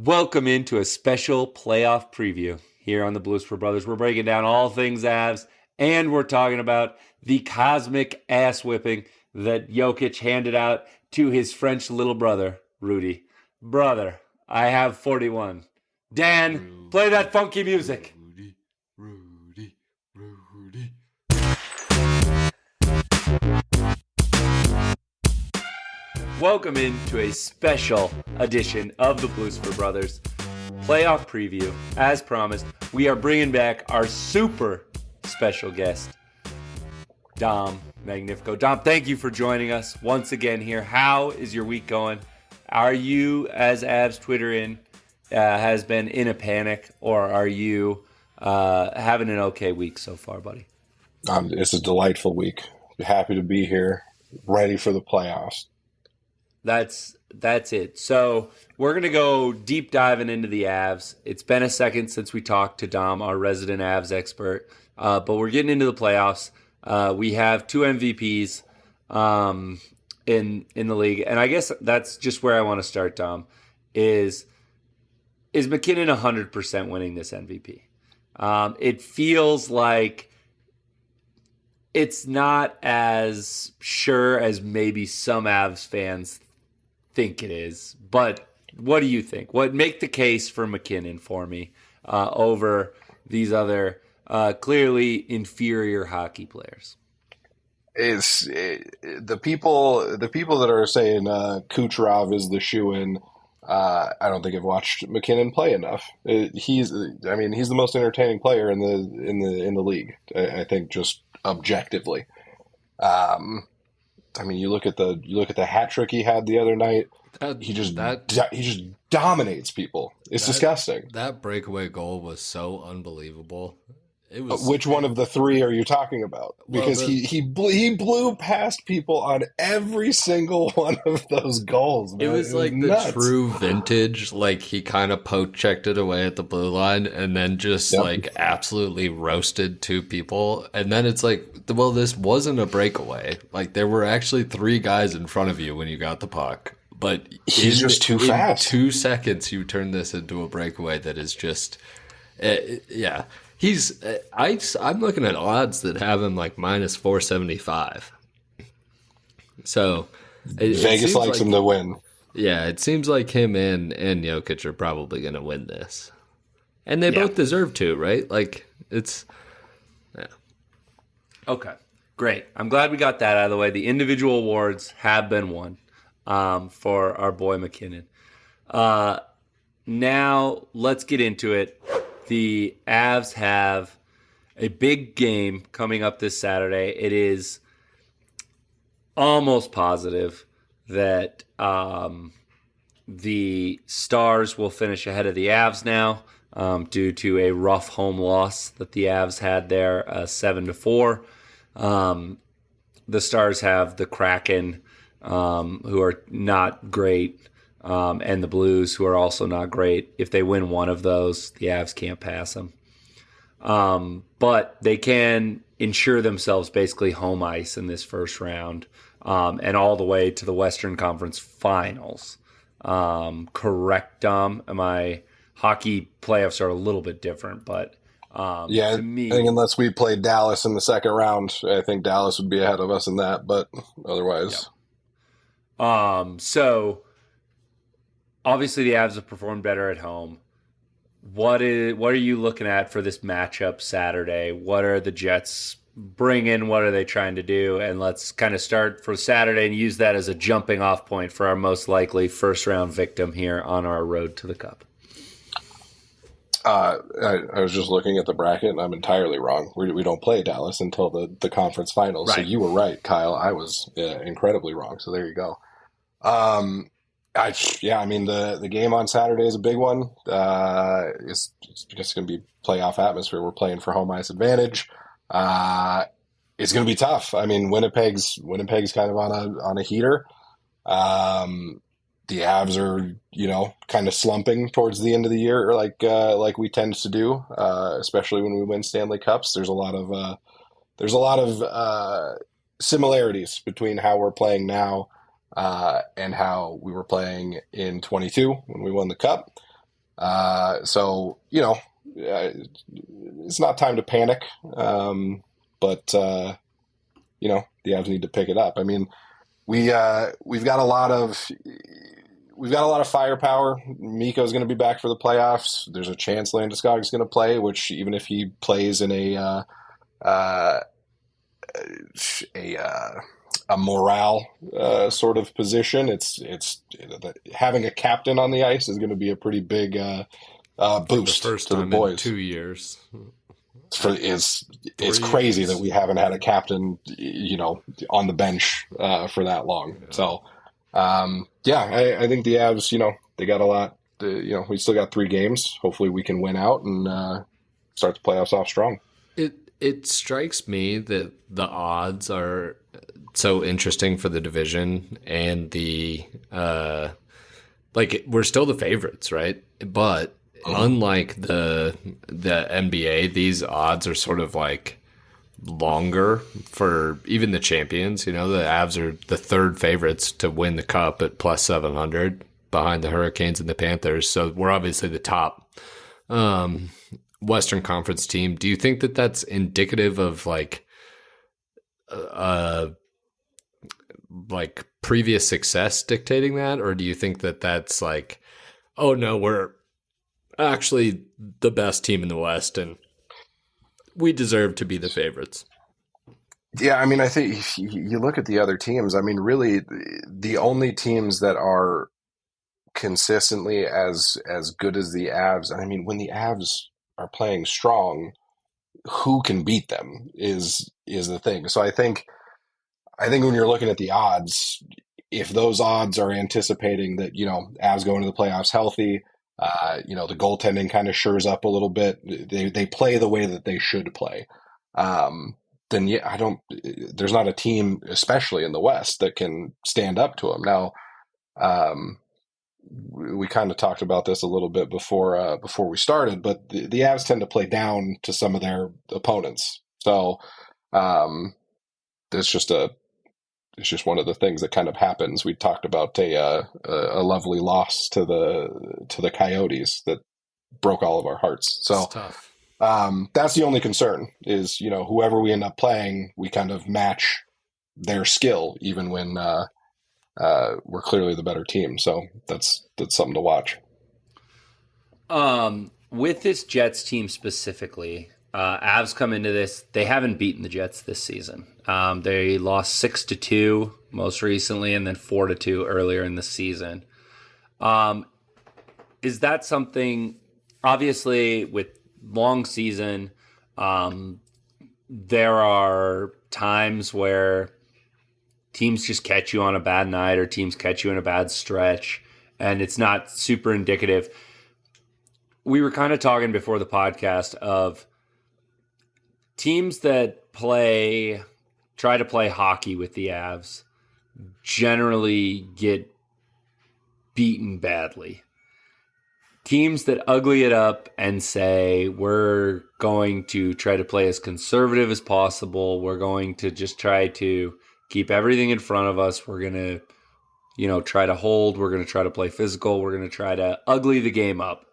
Welcome into a special playoff preview here on the Blucifer Brothers. We're breaking down all things Avs, and we're talking about the cosmic ass whipping that Jokic handed out to his French little brother, Rudy. Brother, I have 41. Dan, play that funky music. Rudy. Welcome into a special edition of the Blucifer Brothers playoff preview. As promised, we are bringing back our super special guest, Dom Magnifico. Dom, thank you for joining us once again here. How is your week going? Are you, as Avs Twitter has been in a panic, or are you having an okay week so far, buddy? It's a delightful week. Happy to be here, ready for the playoffs. That's it. So we're going to go deep diving into the Avs. It's been a second since we talked to Dom, our resident Avs expert, but we're getting into the playoffs. We have two MVPs in the league, and I guess that's just where I want to start, Dom, is McKinnon 100% winning this MVP? It feels like it's not as sure as maybe some Avs fans think it is, but what do you think? Make the case for McKinnon for me over these other clearly inferior hockey players? The people that are saying Kucherov is the shoo-in. I don't think I've watched McKinnon play enough. He's the most entertaining player in the league. I think just objectively. You look at the hat trick he had the other night. He just dominates people. It's disgusting. That breakaway goal was so unbelievable. It was. Which one of the three are you talking about? Because he blew past people on every single one of those goals. Man. It was like nuts. the true vintage. Like he kind of poke checked it away at the blue line, and then just like absolutely roasted two people. And then it's like, well, this wasn't a breakaway. Like there were actually three guys in front of you when you got the puck. But he's just too fast. 2 seconds, you turn this into a breakaway that is just, yeah. I'm looking at odds that have him like minus 475. So Vegas likes him to win. Yeah, it seems like him and Jokic are probably going to win this, and they both deserve to, right? Like it's, yeah. Okay, great. I'm glad we got that out of the way. The individual awards have been won for our boy McKinnon. Now let's get into it. The Avs have a big game coming up this Saturday. It is almost positive that the Stars will finish ahead of the Avs now due to a rough home loss that the Avs had there, 7-4. The Stars have the Kraken, who are not great, and the Blues, who are also not great. If they win one of those, the Avs can't pass them. But they can ensure themselves basically home ice in this first round and all the way to the Western Conference Finals. Correct, Dom? Hockey playoffs are a little bit different, but to me, I think unless we played Dallas in the second round, I think Dallas would be ahead of us in that, but otherwise. Yeah. So obviously, the Avs have performed better at home. What are you looking at for this matchup Saturday? What are the Jets bringing? What are they trying to do? And let's kind of start for Saturday and use that as a jumping off point for our most likely first round victim here on our road to the Cup. I was just looking at the bracket, and I'm entirely wrong. We don't play Dallas until the conference finals. Right. So you were right, Kyle. I was incredibly wrong. So there you go. The game on Saturday is a big one. It's just going to be playoff atmosphere. We're playing for home ice advantage. It's going to be tough. I mean, Winnipeg's kind of on a heater. The Avs are, kind of slumping towards the end of the year, like we tend to do, especially when we win Stanley Cups. There's a lot of similarities between how we're playing now and how we were playing in 22 when we won the Cup. So, it's not time to panic. But the Avs need to pick it up. I mean, we've got a lot of firepower. Mikko's going to be back for the playoffs. There's a chance Landeskog is going to play, which even if he plays in a morale sort of position, it's having a captain on the ice is going to be a pretty big boost the first to the time boys. in 2 years. It's crazy that we haven't had a captain, on the bench for that long. Yeah. So, I think the Avs, they got a lot. We still got 3 games. Hopefully, we can win out and start the playoffs off strong. It strikes me that the odds are so interesting for the division, and the we're still the favorites, right? But unlike the NBA, these odds are sort of like longer for even the champions. The Avs are the 3rd favorites to win the cup at plus 700 behind the Hurricanes and the Panthers. So we're obviously the top Western Conference team. Do you think that that's indicative of like previous success dictating that, or do you think that that's like, oh no, we're actually the best team in the West and we deserve to be the favorites? Yeah, I mean, I think if you look at the other teams, I mean, really the only teams that are consistently as good as the Avs, I mean, when the Avs are playing strong, who can beat them is the thing. So I think when you're looking at the odds, if those odds are anticipating that, Avs go into the playoffs healthy, the goaltending kind of shores up a little bit, they play the way that they should play, then there's not a team, especially in the West, that can stand up to them. Now, we kind of talked about this a little bit before we started, but the Avs tend to play down to some of their opponents. So it's just one of the things that kind of happens. We talked about a lovely loss to the Coyotes that broke all of our hearts. So that's the only concern is, whoever we end up playing, we kind of match their skill, even when we're clearly the better team. So that's something to watch. With this Jets team specifically, Avs come into this, they haven't beaten the Jets this season. They lost 6-2 most recently, and then 4-2 earlier in the season. Is that something, obviously with long season, there are times where teams just catch you on a bad night or teams catch you in a bad stretch, and it's not super indicative. We were kind of talking before the podcast of teams that try to play hockey with the Avs generally get beaten badly. Teams that ugly it up and say, we're going to try to play as conservative as possible. We're going to just try to keep everything in front of us. We're going to, try to hold. We're going to try to play physical. We're going to try to ugly the game up.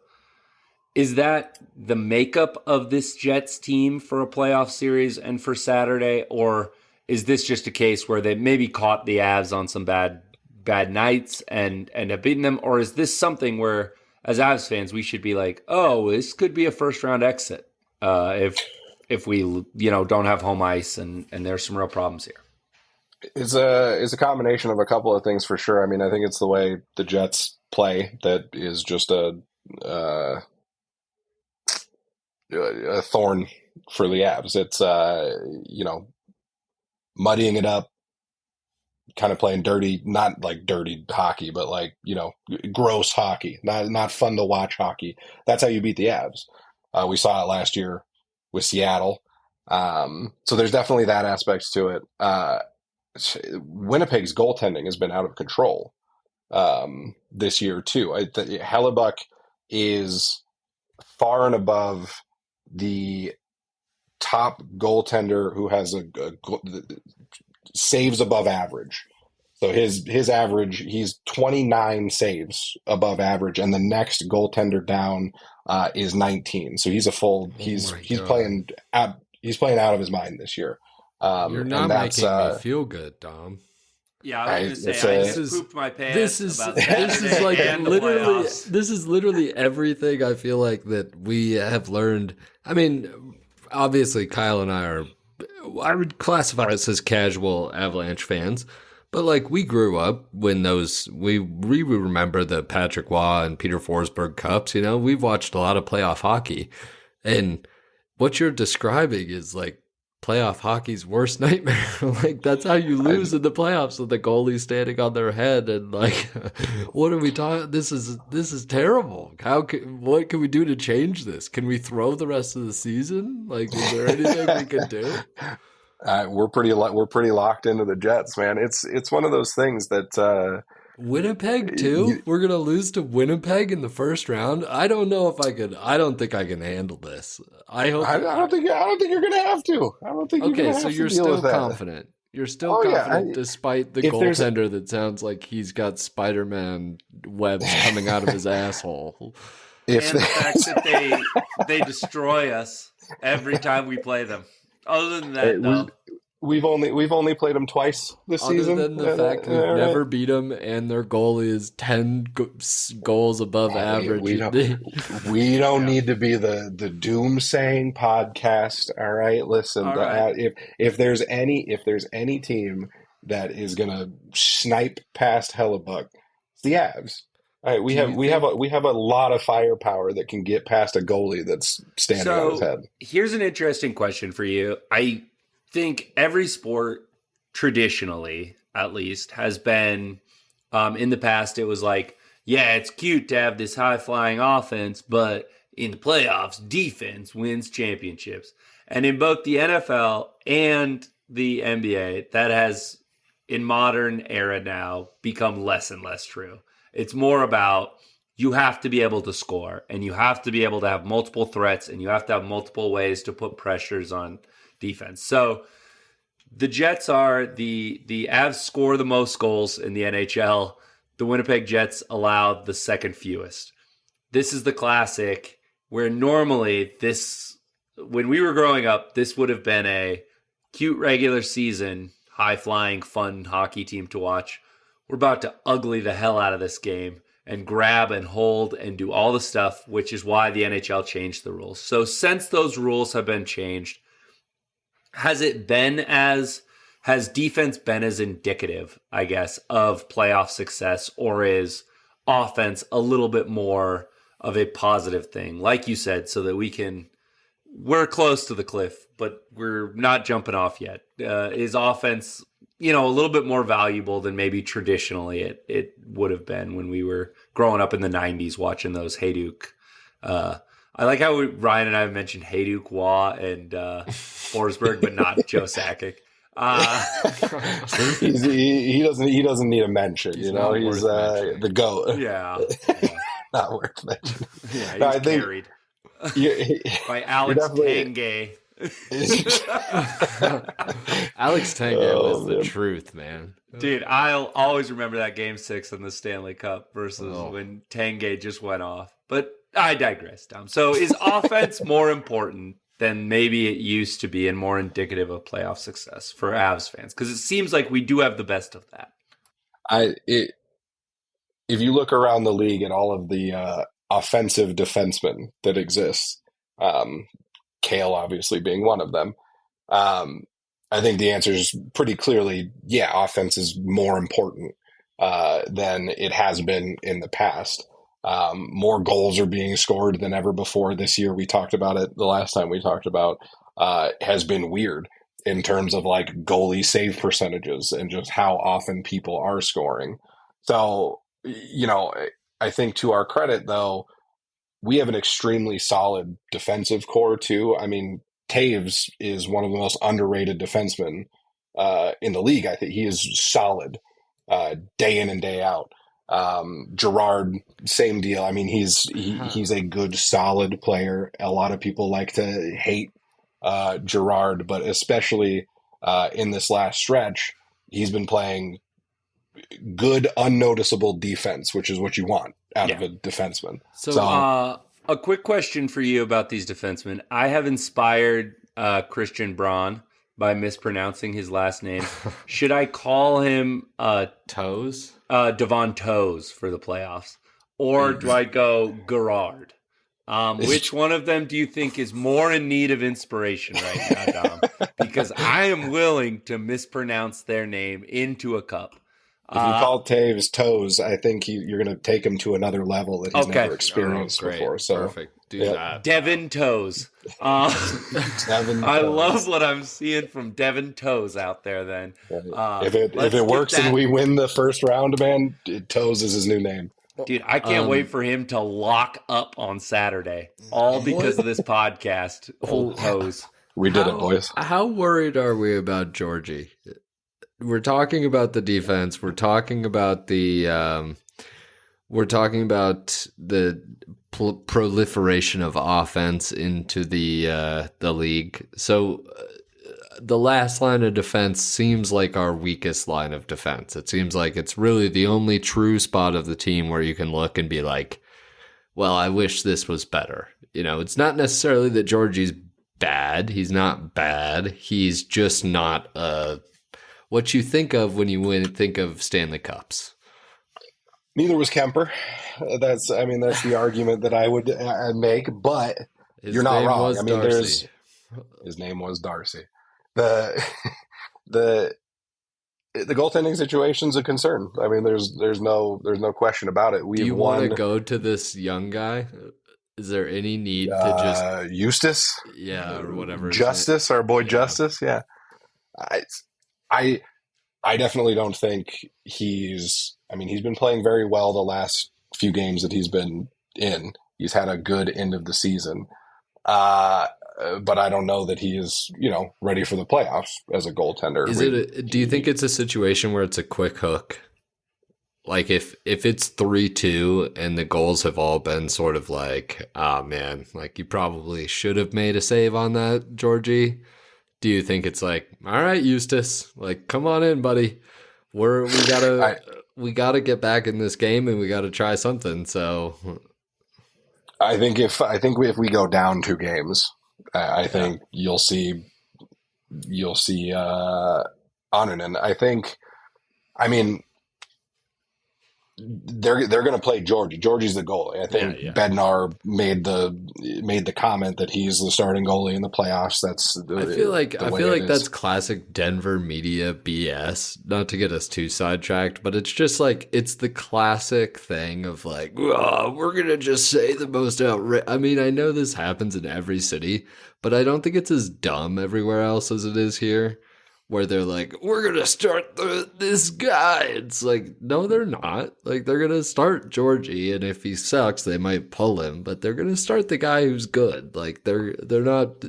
Is that the makeup of this Jets team for a playoff series and for Saturday? Or is this just a case where they maybe caught the Avs on some bad nights and have beaten them? Or is this something where, as Avs fans, we should be like, oh, this could be a first-round exit if we don't have home ice and there's some real problems here? It's a combination of a couple of things for sure. I mean, I think it's the way the Jets play that is just a thorn for the Avs. It's muddying it up, kind of playing dirty, not like dirty hockey, but like, gross hockey, not fun to watch hockey. That's how you beat the Avs. We saw it last year with Seattle. So there's definitely that aspect to it. Winnipeg's goaltending has been out of control this year too. Hellebuck is far and above the top goaltender who has a saves above average. So his average, he's 29 saves above average, and the next goaltender down is 19. So he's a full. He's my he's God. playing he's playing out of his mind this year. You're not and that's making me feel good, Dom. Yeah, I was going to it's say, I a- just pooped my pants This is about this is Saturday like and the literally playoffs. this is literally everything I feel like that we have learned. I mean, obviously Kyle and I would classify us as casual Avalanche fans, but like we grew up when we remember the Patrick Waugh and Peter Forsberg Cups, you know, we've watched a lot of playoff hockey, and what you're describing is like playoff hockey's worst nightmare. Like that's how you lose in the playoffs with the goalie standing on their head, and like, what are we talking? This is terrible. What can we do to change this? Can we throw the rest of the season? Like, is there anything we can do? we're pretty locked into the Jets, man. It's one of those things that Winnipeg too? We're gonna lose to Winnipeg in the first round. I don't know if I could. I don't think I can handle this. I hope. I don't think you're gonna have to. I don't think you're Okay, gonna have so to you're deal still with that. confident. You're still Oh, yeah, confident despite the if there's- goaltender that sounds like he's got Spider-Man webs coming out of his asshole. If And the fact that they destroy us every time we play them. Other than that, though. we've only played them twice this Other season. than the fact we've never beat them and their goalie is 10 goals above average. We don't need to be the doomsaying podcast. All right, listen. All right. If there's any team that is gonna snipe past Hellebuck, it's the Avs. All right, we have a lot of firepower that can get past a goalie that's standing on his head. Here's an interesting question for you. I think every sport, traditionally at least, has been in the past. It was like, yeah, it's cute to have this high flying offense, but in the playoffs, defense wins championships. And in both the NFL and the NBA, that has, in modern era now, become less and less true. It's more about you have to be able to score, and you have to be able to have multiple threats, and you have to have multiple ways to put pressures on defense. So the Jets are the Avs score the most goals in the NHL. The Winnipeg Jets allow the second fewest. This is the classic where normally when we were growing up, this would have been a cute regular season, high-flying, fun hockey team to watch. We're about to ugly the hell out of this game and grab and hold and do all the stuff, which is why the NHL changed the rules. So since those rules have been changed, has defense been as indicative, I guess, of playoff success, or is offense a little bit more of a positive thing? Like you said, so that we're close to the cliff, but we're not jumping off yet. Is offense, a little bit more valuable than maybe traditionally it would have been when we were growing up in the 90s watching those Hayduk. I like how Ryan and I have mentioned Hayduk, Waugh, and Forsberg, but not Joe Sakic. He doesn't need a mention. He's He's mentioning. the GOAT. Yeah. Not worth mentioning. Yeah, he's No, I think- carried by Alex Tanguay. Alex Tanguay was the man. truth, man. Dude, I'll always remember that Game 6 in the Stanley Cup versus Oh. when Tanguay just went off. But I digress, Tom. So is offense more important than maybe it used to be and more indicative of playoff success for Avs fans? Because it seems like we do have the best of that. If you look around the league at all of the offensive defensemen that exist, Kale obviously being one of them, I think the answer is pretty clearly, yeah, offense is more important than it has been in the past. More goals are being scored than ever before this year. We talked about it the last time we talked about has been weird in terms of like goalie save percentages and just how often people are scoring. So, I think to our credit, though, we have an extremely solid defensive core, too. I mean, Taves is one of the most underrated defensemen in the league. I think he is solid day in and day out. Gerard, same deal. I mean, he's a good, solid player. A lot of people like to hate Gerard, but especially in this last stretch, he's been playing good, unnoticeable defense, which is what you want out of a defenseman. So a quick question for you about these defensemen. I have inspired Christian Braun by mispronouncing his last name. Should I call him Toes? Devon Toes for the playoffs? Or do I go Gerard? Which one of them do you think is more in need of inspiration right now, Dom? Because I am willing to mispronounce their name into a cup. If you call Taves Toes, I think you're going to take him to another level that he's never experienced before. So perfect. Do that. Devin Toes. I love what I'm seeing from Devin Toes out there. Then, if it works and we win the first round, man, Toes is his new name. Dude, I can't wait for him to lock up on Saturday, all because of this podcast. Old Toes. We did it, boys. How worried are we about Georgie? We're talking about the defense. We're talking about the proliferation of offense into the league. So the last line of defense seems like our weakest line of defense. It seems like it's really the only true spot of the team where you can look and be like, well, I wish this was better. You know, it's not necessarily that Georgie's bad. He's not bad. He's just not what you think of when you think of Stanley Cups. Neither was Kemper. That's the argument that I would make, but you're not wrong. I mean, his name was Darcy. The goaltending situation's a concern. I mean, there's no question about it. Do you want to go to this young guy? Is there any need to just Eustace? Yeah, or whatever. Justice, our boy Justice. Yeah, I definitely don't think he's. I mean, he's been playing very well the last few games that he's been in. He's had a good end of the season. But I don't know that he is, ready for the playoffs as a goaltender. Do you think it's a situation where it's a quick hook? Like if it's 3-2 and the goals have all been sort of like, oh man, like you probably should have made a save on that, Georgie. Do you think it's like, all right, Eustace, like come on in, buddy. We gotta get back in this game and we gotta try something. So I think if we go down 2 games, I think you'll see Annunen. They're going to play Georgie. Georgie's the goalie. I think Bednar made the comment that he's the starting goalie in the playoffs. I feel like that's classic Denver media BS. Not to get us too sidetracked, but it's just like it's the classic thing of like, oh, we're gonna just say the most outrageous. I mean, I know this happens in every city, but I don't think it's as dumb everywhere else as it is here. Where they're like, we're going to start this guy. It's like, no, they're not. Like, they're going to start Georgie, and if he sucks, they might pull him. But they're going to start the guy who's good. Like, they're not,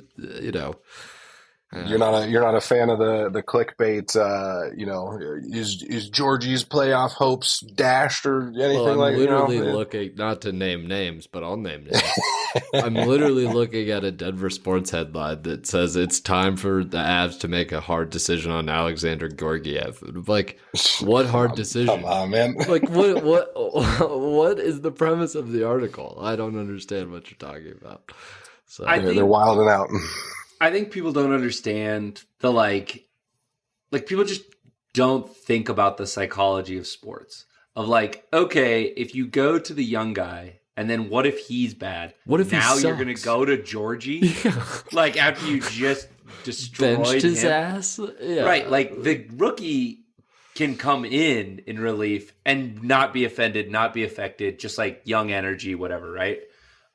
You're not a fan of the clickbait, is Georgie's playoff hopes dashed or anything like that? I'm literally looking, not to name names, but I'll name names. I'm literally looking at a Denver sports headline that says it's time for the Avs to make a hard decision on Alexander Georgiev. Like, what hard decision? Come on, man. Like, what is the premise of the article? I don't understand what you're talking about. So they're wilding out. I think people don't understand the like people just don't think about the psychology of sports. Of like, okay, if you go to the young guy, and then what if he's bad? What if now he you're going to go to Georgie? Yeah. Like after you just destroyed benched his him? ass? Yeah. Right, like the rookie can come in relief and not be offended, not be affected, just like young energy, whatever, right?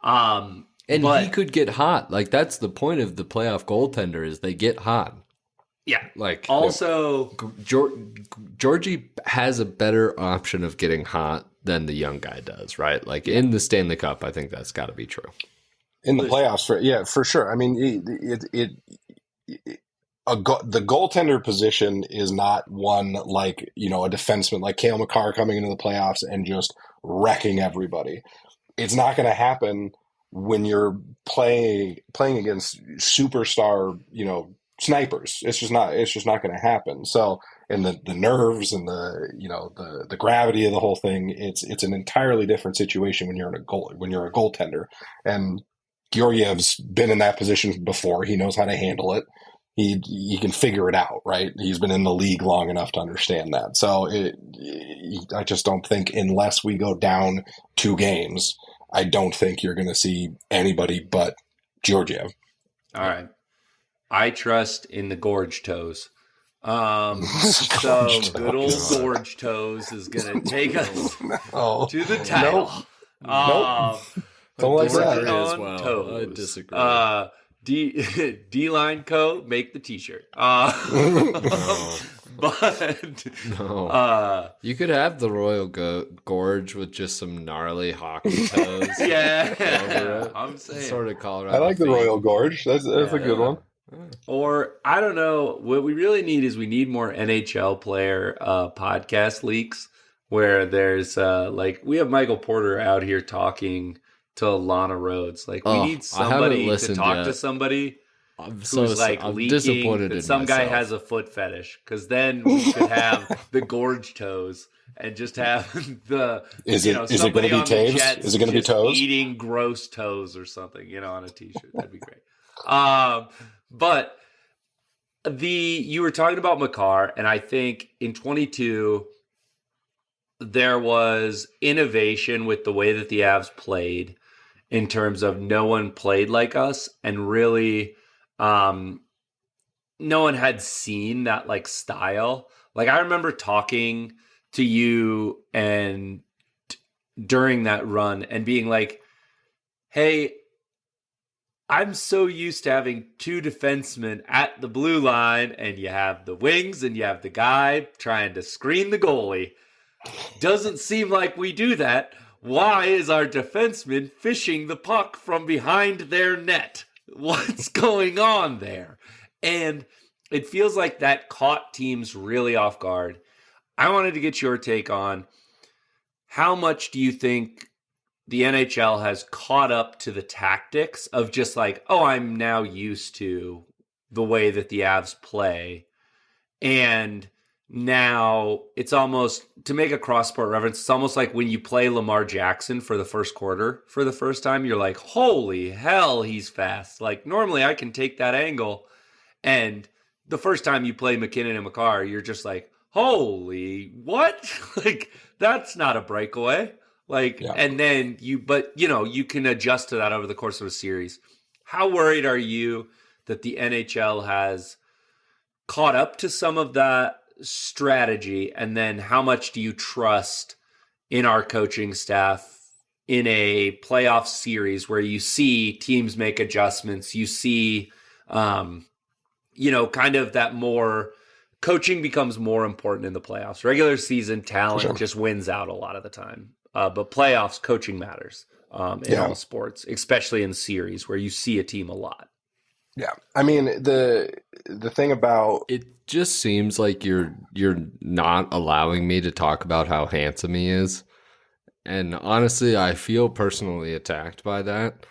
But he could get hot. Like, that's the point of the playoff goaltender is they get hot. Yeah. Like, also, Georgie has a better option of getting hot than the young guy does, right? Like, in the Stanley Cup, I think that's got to be true. In the playoffs, for sure. I mean, the goaltender position is not one like, a defenseman like Cale Makar coming into the playoffs and just wrecking everybody. It's not going to happen when you're playing against superstar, snipers. It's just not going to happen. So and the nerves and the gravity of the whole thing. It's an entirely different situation when you're a goaltender. And Georgiev's been in that position before. He knows how to handle it. He can figure it out, right? He's been in the league long enough to understand that. So I just don't think, unless we go down 2 games, I don't think you're going to see anybody but Georgiev. All right. I trust in the Gorge-Toes. So good old Gorge-Toes is going to take us to the title. Nope. Don't like that. As well. Toes. I disagree. D-line coat, make the t-shirt. But no. You could have the Royal Gorge with just some gnarly hockey toes. Yeah, I'm saying. Sort of Colorado. I like the Royal Gorge. That's a good one. Or, I don't know, what we really need is we need more NHL player podcast leaks where there's, we have Michael Porter out here talking to Lana Rhodes. Like, we need somebody to talk to somebody who's leaking disappointed that in some guy myself. has a foot fetish. Because then we could have the Gorge-Toes and just have Is it going to be Taves? Is it going to be toes? Eating gross toes or something, on a t-shirt. That'd be great. But you were talking about Makar, and I think in 22 there was innovation with the way that the Avs played in terms of no one played like us, and really no one had seen that style. Like, I remember talking to you and during that run and being like, hey, I'm so used to having 2 defensemen at the blue line, and you have the wings and you have the guy trying to screen the goalie. Doesn't seem like we do that. Why is our defenseman fishing the puck from behind their net? What's going on there? And it feels like that caught teams really off guard. I wanted to get your take on how much do you think the NHL has caught up to the tactics of just I'm now used to the way that the Avs play. And now it's almost, to make a cross-sport reference, it's almost like when you play Lamar Jackson for the first quarter for the first time, you're like, holy hell, he's fast. Like, normally I can take that angle. And the first time you play McKinnon and Makar, you're just like, holy, what? That's not a breakaway. And then you can adjust to that over the course of a series. How worried are you that the NHL has caught up to some of that strategy? And then how much do you trust in our coaching staff in a playoff series where you see teams make adjustments? You see, kind of that more coaching becomes more important in the playoffs. Regular season talent just wins out a lot of the time. But playoffs, coaching matters in all sports, especially in series where you see a team a lot. Yeah, I mean the thing about it just seems like you're not allowing me to talk about how handsome he is, and honestly, I feel personally attacked by that.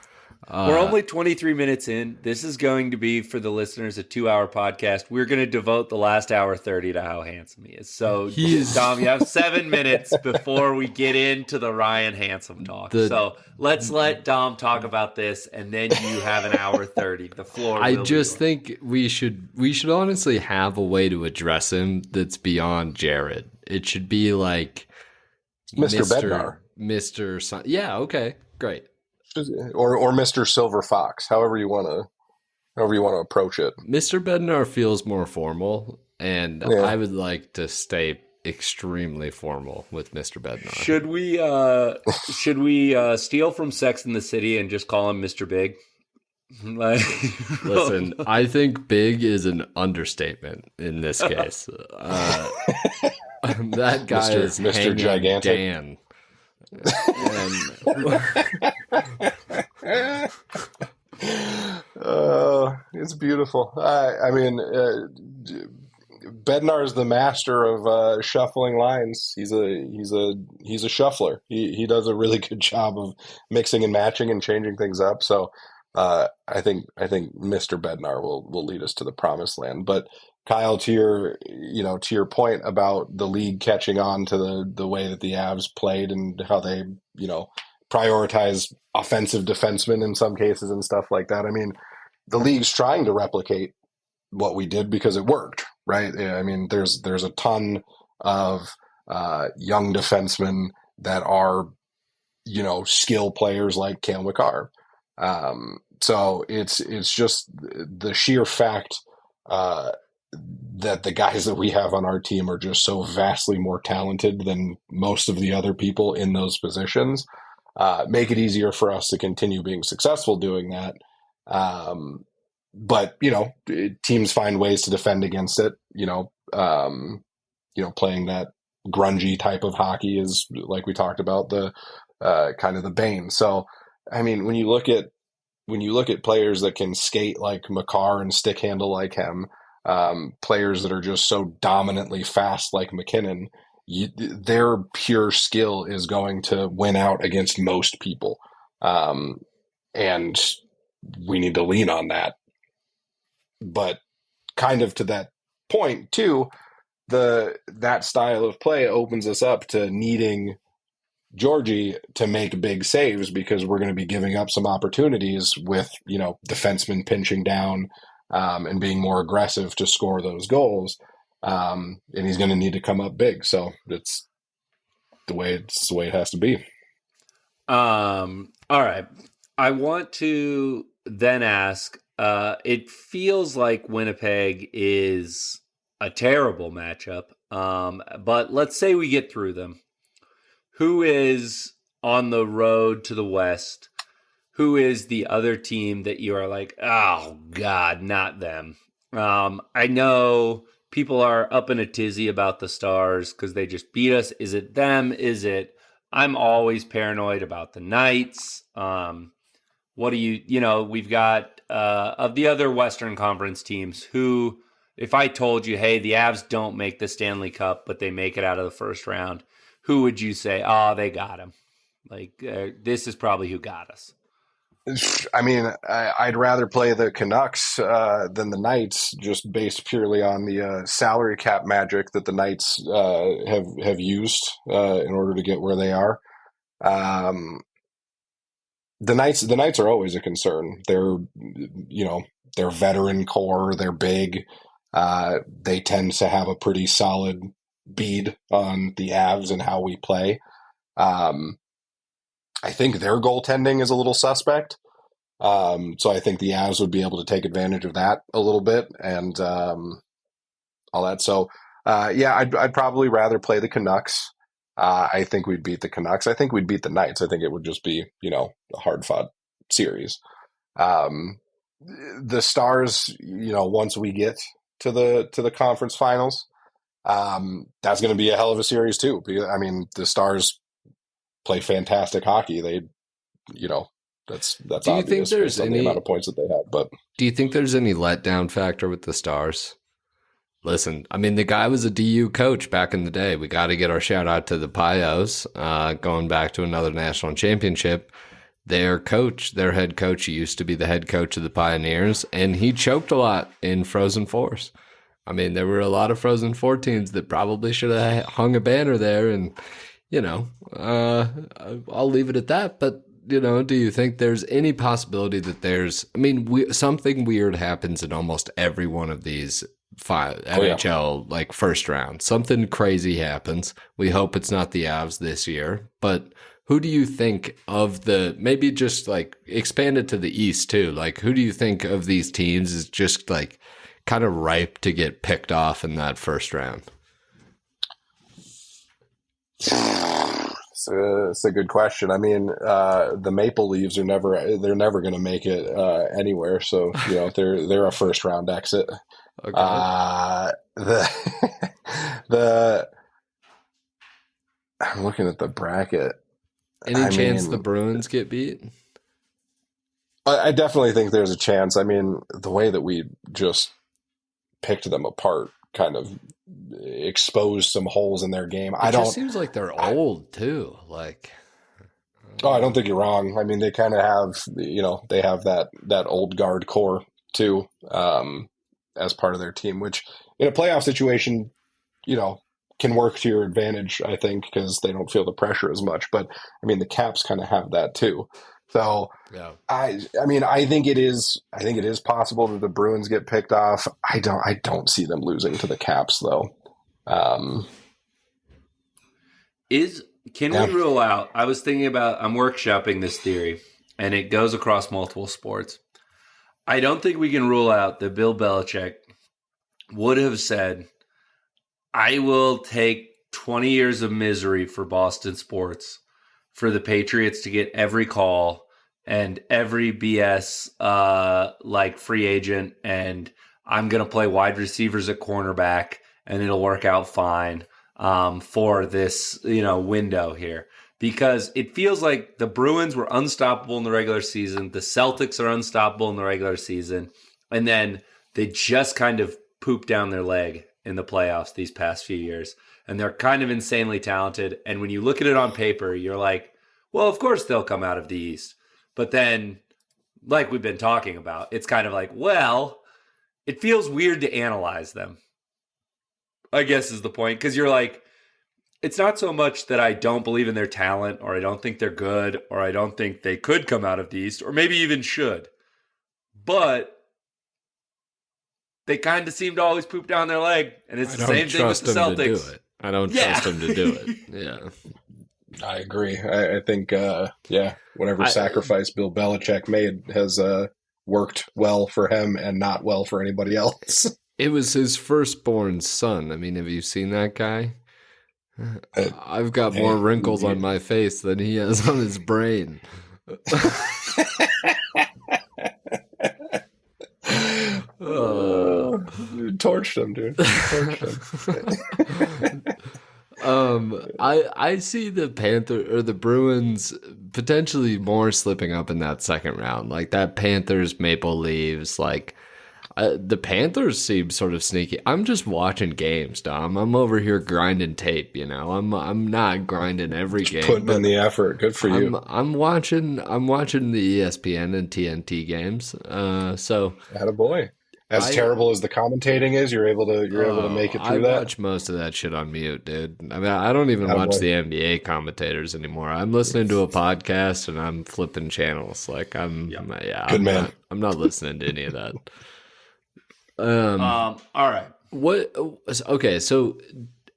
We're only 23 minutes in. This is going to be, for the listeners, a 2-hour podcast. We're going to devote the last hour 30 to how handsome he is. So, Dom, you have 7 minutes before we get into the Ryan Handsome talk. So let's let Dom talk about this, and then you have an hour 30. The floor. I just think we should honestly have a way to address him that's beyond Jared. It should be like Mr. Bednar. Mr. Yeah, okay, great. Or Mr. Silver Fox, however you want to approach it. Mr. Bednar feels more formal, and I would like to stay extremely formal with Mr. Bednar. Should we steal from Sex and the City and just call him Mr. Big? Listen, I think big is an understatement in this case. That guy is Mr. Gigantic. Dan. It's beautiful. I mean, Bednar is the master of shuffling lines. He's a shuffler. He does a really good job of mixing and matching and changing things up. So I think Mr. Bednar will lead us to the promised land. But Kyle, to your point about the league catching on to the way that the Avs played and how they, prioritize offensive defensemen in some cases and stuff like that. I mean, the league's trying to replicate what we did because it worked, right? I mean, there's a ton of young defensemen that are, skill players like Cale Makar. So it's just the sheer fact that the guys that we have on our team are just so vastly more talented than most of the other people in those positions, make it easier for us to continue being successful doing that. But teams find ways to defend against it. Playing that grungy type of hockey is, like we talked about, the kind of the bane. So, I mean, when you look at players that can skate like Makar and stick handle like him, players that are just so dominantly fast like McKinnon, their pure skill is going to win out against most people. And we need to lean on that. But kind of to that point too, that style of play opens us up to needing Georgie to make big saves because we're going to be giving up some opportunities with, defensemen pinching down and being more aggressive to score those goals. And he's going to need to come up big. So it's the way it has to be. All right. I want to then ask, it feels like Winnipeg is a terrible matchup. But let's say we get through them. Who is on the road to the West? Who is the other team that you are like, oh, God, not them? I know people are up in a tizzy about the Stars because they just beat us. Is it them? Is it? I'm always paranoid about the Knights. What do we've got of the other Western Conference teams who, if I told you, hey, the Avs don't make the Stanley Cup, but they make it out of the first round, who would you say, oh, they got him? Like, this is probably who got us. I mean, I'd rather play the Canucks than the Knights, just based purely on the salary cap magic that the Knights have used in order to get where they are. The Knights are always a concern. They're they're veteran core. They're big. They tend to have a pretty solid bead on the Avs and how we play. I think their goaltending is a little suspect. So I think the Avs would be able to take advantage of that a little bit and all that. So I'd probably rather play the Canucks. I think we'd beat the Canucks. I think we'd beat the Knights. I think it would just be, a hard fought series. The Stars, once we get to the conference finals, that's going to be a hell of a series too. I mean, the Stars play fantastic hockey. They, that's do you obvious think there's based on the amount of points that they have. But do you think there's any letdown factor with the Stars? Listen, I mean, the guy was a DU coach back in the day. We got to get our shout out to the Pios, going back to another national championship. Their head coach, he used to be the head coach of the Pioneers, and he choked a lot in Frozen Fours. I mean, there were a lot of Frozen Four teams that probably should have hung a banner there, and, I'll leave it at that. But, do you think there's any possibility that something weird happens in almost every one of these NHL like first round? Something crazy happens. We hope it's not the Avs this year, but who do you think of maybe just like expand it to the East too? Like, who do you think of these teams is just like kind of ripe to get picked off in that first round? It's a good question. I mean, the Maple Leafs they're never going to make it anywhere. So, they're a first round exit. Okay. I'm looking at the bracket. Any chance the Bruins get beat? I definitely think there's a chance. I mean, the way that we just picked them apart kind of exposed some holes in their game. It just seems like they're old too. Like, I don't think you're wrong. I mean, they kind of have, they have that old guard core too, as part of their team, which in a playoff situation, can work to your advantage, I think, because they don't feel the pressure as much. But I mean, the Caps kind of have that too. So Yeah. I mean, I think it is possible that the Bruins get picked off. I don't see them losing to the Caps though. Can we rule out? I was thinking about. I'm workshopping this theory, and it goes across multiple sports. I don't think we can rule out that Bill Belichick would have said, I will take 20 years of misery for Boston sports for the Patriots to get every call and every BS like free agent, and I'm going to play wide receivers at cornerback, and it'll work out fine for this window here. Because it feels like the Bruins were unstoppable in the regular season. The Celtics are unstoppable in the regular season. And then they just kind of pooped down their leg in the playoffs these past few years. And they're kind of insanely talented. And when you look at it on paper, you're like, well, of course they'll come out of the East. But then, like we've been talking about, it's kind of like, well, it feels weird to analyze them, I guess is the point. Because you're like, it's not so much that I don't believe in their talent, or I don't think they're good, or I don't think they could come out of the East, or maybe even should. But they kind of seem to always poop down their leg, and it's the same thing with the Celtics. I don't trust them to do it. Yeah. I agree. I think, whatever sacrifice Bill Belichick made has worked well for him and not well for anybody else. It was his firstborn son. I mean, have you seen that guy? I've got more wrinkles on my face than he has on his brain. You torched him, dude. You torched him. I see the Bruins potentially more slipping up in that second round. Like that Panthers Maple Leaves, like the Panthers seem sort of sneaky. I'm just watching games, Dom. I'm over here grinding tape, I'm not grinding every game. Putting in the effort. Good for you. I'm watching the ESPN and TNT games. So attaboy. As terrible as the commentating is, you're able to make it through that. I watch most of that shit on mute, dude. I mean, I don't even watch the NBA commentators anymore. I'm listening to a podcast and I'm flipping channels. Like good man. I'm not listening to any of that. All right. Okay, so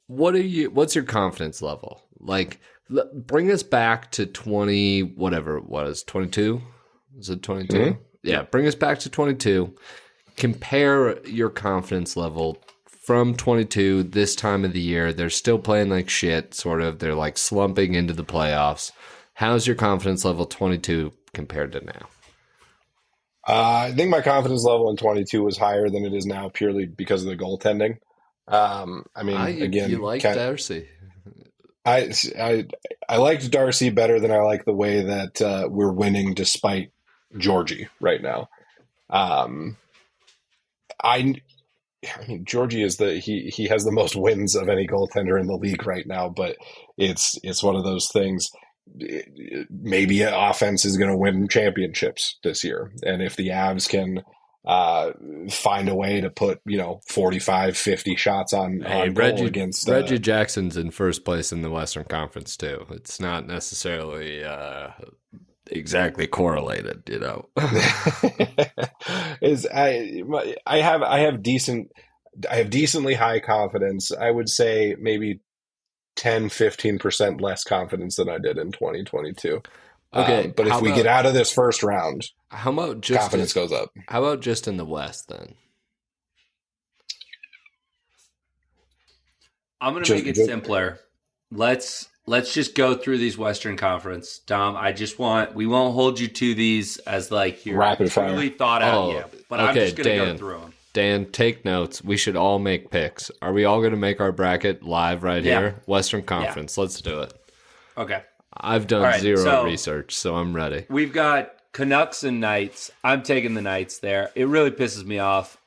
what's your confidence level? Like, bring us back to 20, whatever it was, 22? Is it 22? Mm-hmm. Yeah, bring us back to 22. Compare your confidence level from 22 this time of the year. They're still playing like shit, sort of. They're like slumping into the playoffs. How's your confidence level 22 compared to now? I think my confidence level in 22 was higher than it is now purely because of the goaltending. You like Darcy. I liked Darcy better than I like the way that we're winning despite Georgie right now. Georgie is he has the most wins of any goaltender in the league right now, but it's one of those things. Maybe an offense is going to win championships this year, and if the Avs can find a way to put 45, 50 shots on goal against Reggie Jackson's in first place in the Western Conference too. It's not necessarily exactly correlated, I have decently high confidence. I would say maybe 10-15% less confidence than I did in 2022. Okay, but if we get out of this first round, how about confidence goes up? How about just in the West then? I'm going to make it simpler. Let's just go through these Western Conference. Dom, we won't hold you to these as like your rapid fire really thought out yet, but okay, I'm just going to go through them. Dan, take notes. We should all make picks. Are we all going to make our bracket live here? Western Conference. Yeah. Let's do it. Okay. I've done zero research, so I'm ready. We've got Canucks and Knights. I'm taking the Knights there. It really pisses me off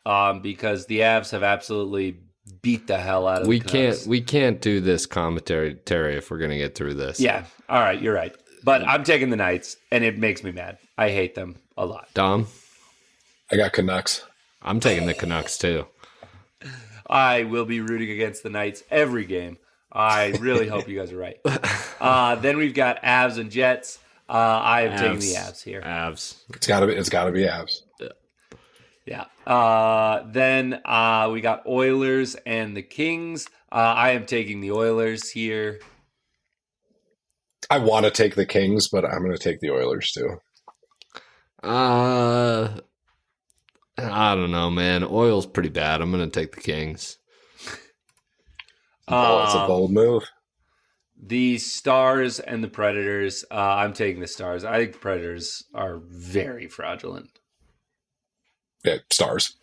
because the Avs have absolutely beat the hell out of the Canucks. We can't do this commentary, Terry, if we're going to get through this. Yeah. All right. You're right. But I'm taking the Knights, and it makes me mad. I hate them a lot. Dom? I got Canucks. I'm taking the Canucks, too. I will be rooting against the Knights every game. I really hope you guys are right. Then we've got Avs and Jets. I am taking the Avs here. Avs. It's gotta be Avs. Yeah. Then we got Oilers and the Kings. I am taking the Oilers here. I want to take the Kings, but I'm going to take the Oilers too. I don't know, man. Oil's pretty bad. I'm going to take the Kings. It's a bold move. The Stars and the Predators. I'm taking the Stars. I think the Predators are very fraudulent. Yeah, Stars.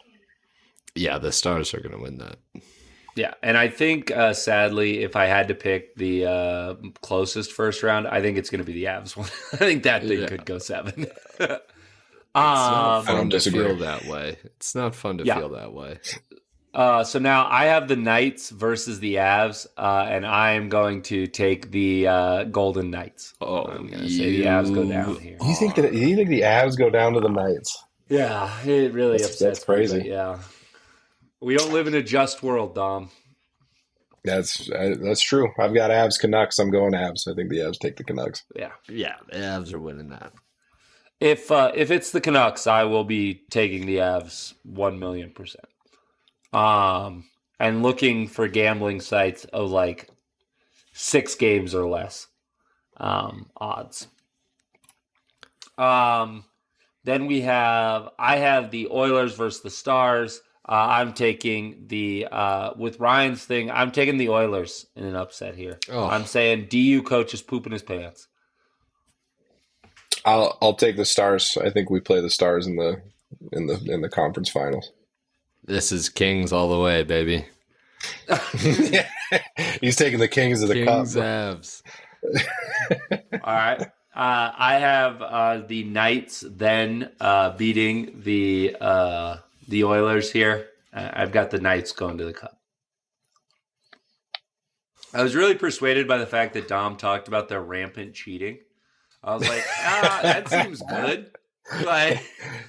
Yeah, the Stars are going to win that. Yeah, and I think, sadly, if I had to pick the closest first round, I think it's going to be the Avs one. I think that thing could go 7. It's not fun to disagree. feel that way. It's not fun to feel that way. So now I have the Knights versus the Avs, and I am going to take the Golden Knights. Oh, I'm going to say the Avs go down here. You think the Avs go down to the Knights? Yeah, it really upsets that's crazy. me. But yeah, we don't live in a just world, Dom. That's true. I've got Avs Canucks. I'm going Avs. I think the Avs take the Canucks. Yeah. Yeah, the Avs are winning that. If it's the Canucks, I will be taking the Avs 1,000,000%. And looking for gambling sites of like 6 games or less odds. Then I have the Oilers versus the Stars. I'm taking with Ryan's thing, I'm taking the Oilers in an upset here. Oh. I'm saying DU coach is pooping his pants. I'll take the Stars. I think we play the Stars in the conference finals. This is Kings all the way, baby. He's taking the Kings of the Kings, Cup. Avs. All right. I have the Knights then beating the Oilers here. I've got the Knights going to the Cup. I was really persuaded by the fact that Dom talked about their rampant cheating. I was like, that seems good. Like,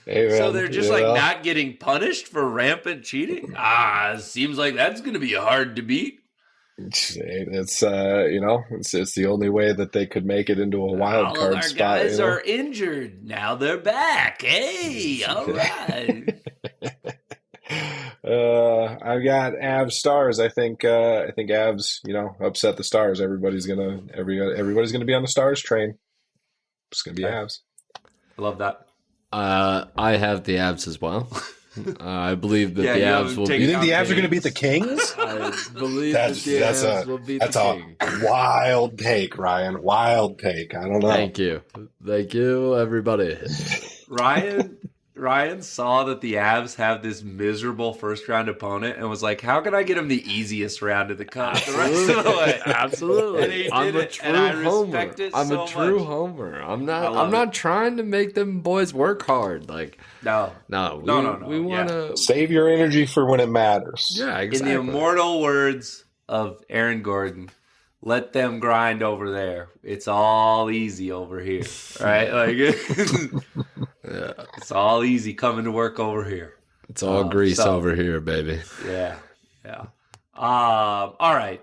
Hey, man, so they're just not getting punished for rampant cheating? Seems like that's going to be hard to beat. It's it's the only way that they could make it into a wild card All of our spot. guys are injured. Now they're back. Hey, all right. I've got Avs Stars. I think Avs, upset the Stars. Everybody's gonna be on the Stars train. It's gonna be Avs. I love that. I have the Avs as well. I believe that the Avs will You think the Avs are going to beat the Kings? I believe that the Avs will beat the Kings. That's a wild take, Ryan. Wild take. I don't know. Thank you, everybody. Ryan saw that the Avs have this miserable first round opponent and was like, "How can I get him the easiest round of the cup the rest of the way?" Absolutely. And he I'm did a it, true and I homer. respect it I'm so a true much. homer. I'm love not trying to make them boys work hard. Like No. We want to Save your energy for when it matters. Yeah, exactly. In the immortal words of Aaron Gordon, let them grind over there. It's all easy over here, right? Like it's all easy coming to work over here. It's all grease over here, baby. Yeah. All right.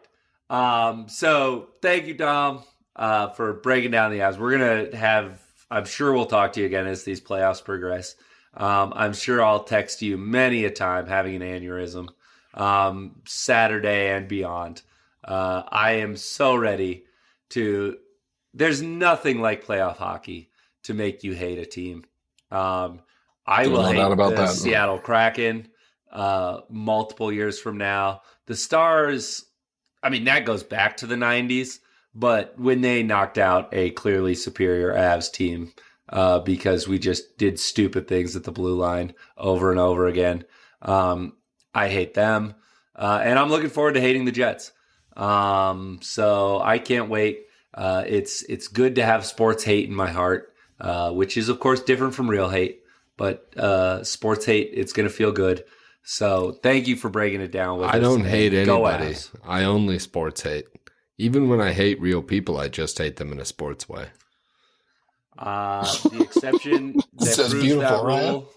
So thank you, Dom, for breaking down the Avs. We're gonna have. I'm sure we'll talk to you again as these playoffs progress. I'm sure I'll text you many a time having an aneurysm, Saturday and beyond. I am so ready to. There's nothing like playoff hockey to make you hate a team. I will hate the Seattle Kraken multiple years from now. The Stars, I mean, that goes back to the 90s, but when they knocked out a clearly superior Avs team because we just did stupid things at the blue line over and over again, I hate them. And I'm looking forward to hating the Jets. So I can't wait. It's good to have sports hate in my heart. Which is, of course, different from real hate. But sports hate, it's going to feel good. So thank you for breaking it down with us. I don't hate anybody. Avs. I only sports hate. Even when I hate real people, I just hate them in a sports way. The exception that Says proves beautiful, that rule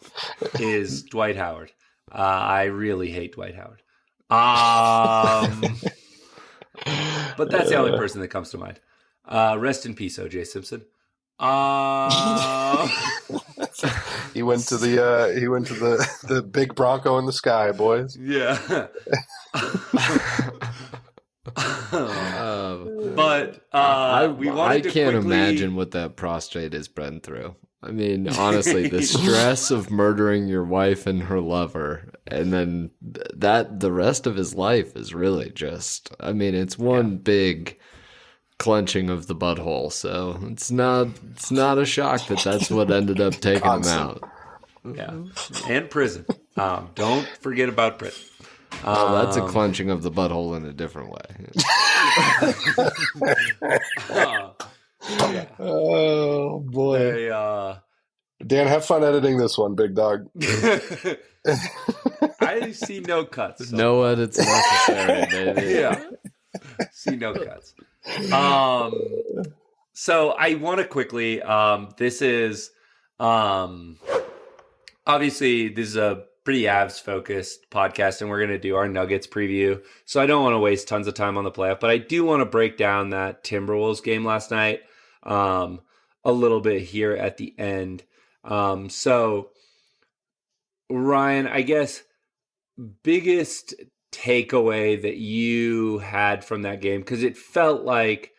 is Dwight Howard. I really hate Dwight Howard. But that's the only person that comes to mind. Rest in peace, O.J. Simpson. He went to the big Bronco in the sky, boys. Yeah. But we wanted to can't quickly... imagine what that prostrate has been through. I mean, honestly, the stress of murdering your wife and her lover, and then the rest of his life is really just, I mean, it's one big clenching of the butthole. So it's not a shock that that's what ended up taking him out. Yeah. And prison. Don't forget about prison. That's a clenching of the butthole in a different way. Oh boy! Dan, have fun editing this one, big dog. I see no cuts. So no edits necessary, baby. Yeah, see no cuts. So I want to quickly. This is obviously this is a pretty Avs focused podcast, and we're going to do our Nuggets preview. So I don't want to waste tons of time on the playoff, but I do want to break down that Timberwolves game last night a little bit here at the end. So Ryan, I guess biggest takeaway that you had from that game, because it felt like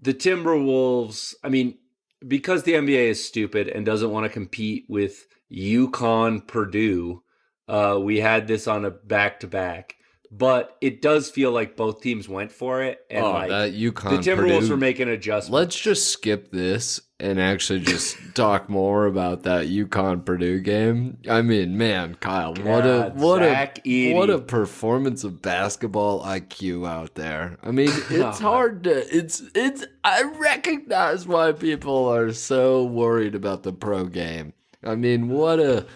the Timberwolves, I mean, because the NBA is stupid and doesn't want to compete with UConn, Purdue, we had this on a back-to-back, but it does feel like both teams went for it. And that UConn, the Timberwolves Purdue, were making adjustments. Let's just skip this and actually just talk more about that UConn Purdue game. I mean, man, Kyle, what a performance of basketball IQ out there. I mean, it's hard to I recognize why people are so worried about the pro game. I mean, what a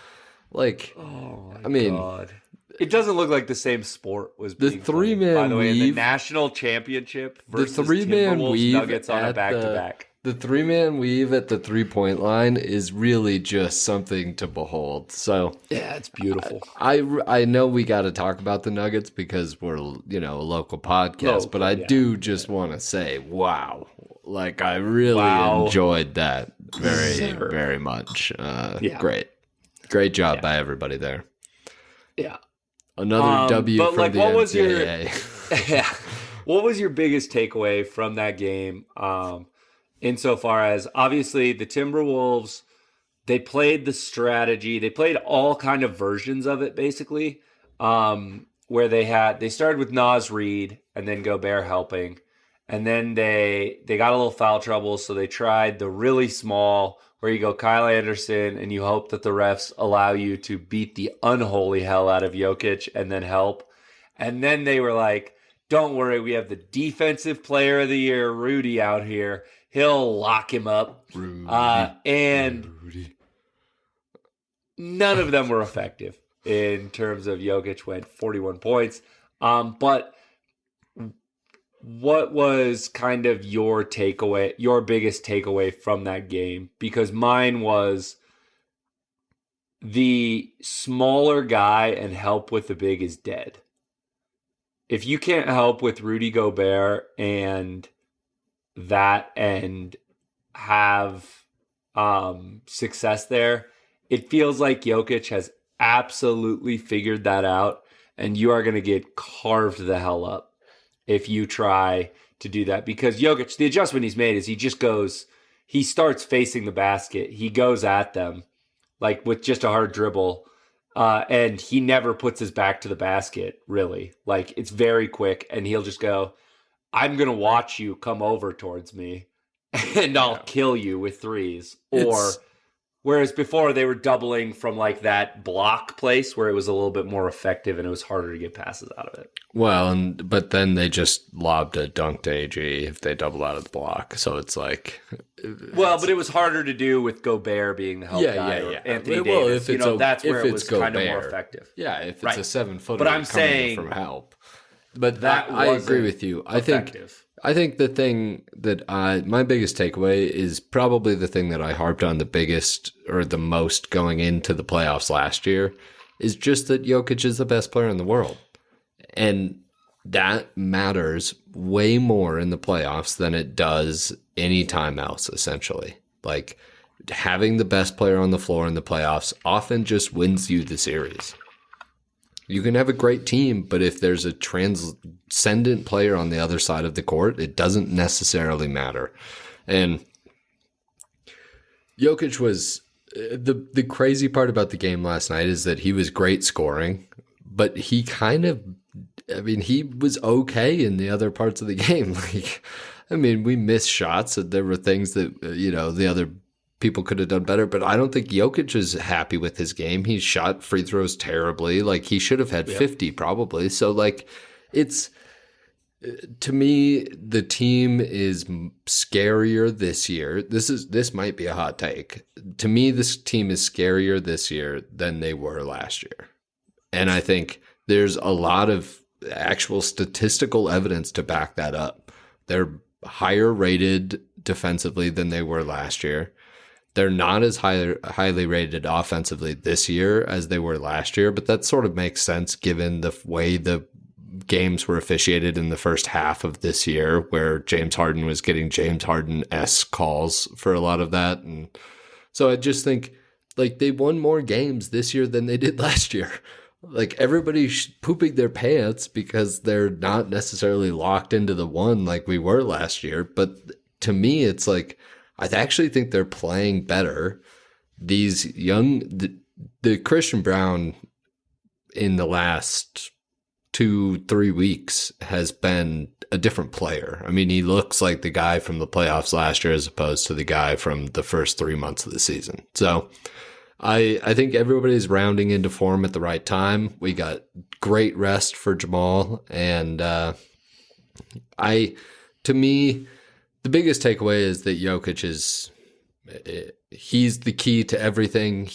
God. It doesn't look like the same sport was being the three-man by the way, weave, the national championship versus the three-man Timberwolves weave Nuggets on a back-to-back. The three-man weave at the three-point line is really just something to behold. So yeah, it's beautiful. I know we got to talk about the Nuggets because we're a local podcast, but I do just want to say, wow, like I really enjoyed that very very much. Great job by everybody there. Yeah, another W but for the what NCAA. What was your biggest takeaway from that game? Insofar as obviously the Timberwolves, they played the strategy. They played all kind of versions of it, basically, where they started with Naz Reid and then Gobert helping. And then they got a little foul trouble, so they tried the really small, where you go Kyle Anderson and you hope that the refs allow you to beat the unholy hell out of Jokic and then help. And then they were like, don't worry, we have the defensive player of the year, Rudy, out here. He'll lock him up. Rudy. None of them were effective in terms of Jokic went 41 points. But what was kind of your takeaway, your biggest takeaway from that game? Because mine was the smaller guy and help with the big is dead. If you can't help with Rudy Gobert and have success there, it feels like Jokic has absolutely figured that out, and you are going to get carved the hell up if you try to do that. Because Jokic, the adjustment he's made is he starts facing the basket, he goes at them like with just a hard dribble, and he never puts his back to the basket, really. Like, it's very quick, and he'll just go, I'm going to watch you come over towards me, and I'll kill you with threes. Whereas before they were doubling from like that block place where it was a little bit more effective and it was harder to get passes out of it. Well, but then they just lobbed a dunk to AG if they double out of the block. So it's like... but it was harder to do with Gobert being the help guy. Or Anthony Davis. Well, if it's that's where it was kind of more effective. Yeah, if it's a 7-footer but I'm saying from help. But I agree with you. I think the thing that my biggest takeaway is probably the thing that I harped on the biggest or the most going into the playoffs last year is just that Jokic is the best player in the world. And that matters way more in the playoffs than it does any time else, essentially. Like, having the best player on the floor in the playoffs often just wins you the series. You can have a great team, but if there's a transcendent player on the other side of the court, it doesn't necessarily matter. And Jokic was the crazy part about the game last night is that he was great scoring, but he he was okay in the other parts of the game. We missed shots, and there were things that, the other people could have done better, but I don't think Jokic is happy with his game. He shot free throws terribly. Like, he should have had 50 probably. So, it's, to me, the team is scarier this year. This might be a hot take. To me, this team is scarier this year than they were last year. And I think there's a lot of actual statistical evidence to back that up. They're higher rated defensively than they were last year. They're not as highly rated offensively this year as they were last year, but that sort of makes sense given the way the games were officiated in the first half of this year, where James Harden was getting James Harden-esque calls for a lot of that. And so I just think, they won more games this year than they did last year. Everybody's pooping their pants because they're not necessarily locked into the one like we were last year. But to me, it's I actually think they're playing better. These the Christian Brown in the last 2-3 weeks has been a different player. He looks like the guy from the playoffs last year as opposed to the guy from the first 3 months of the season. So I think everybody's rounding into form at the right time. We got great rest for Jamal. And to me, the biggest takeaway is that Jokic he's the key to everything.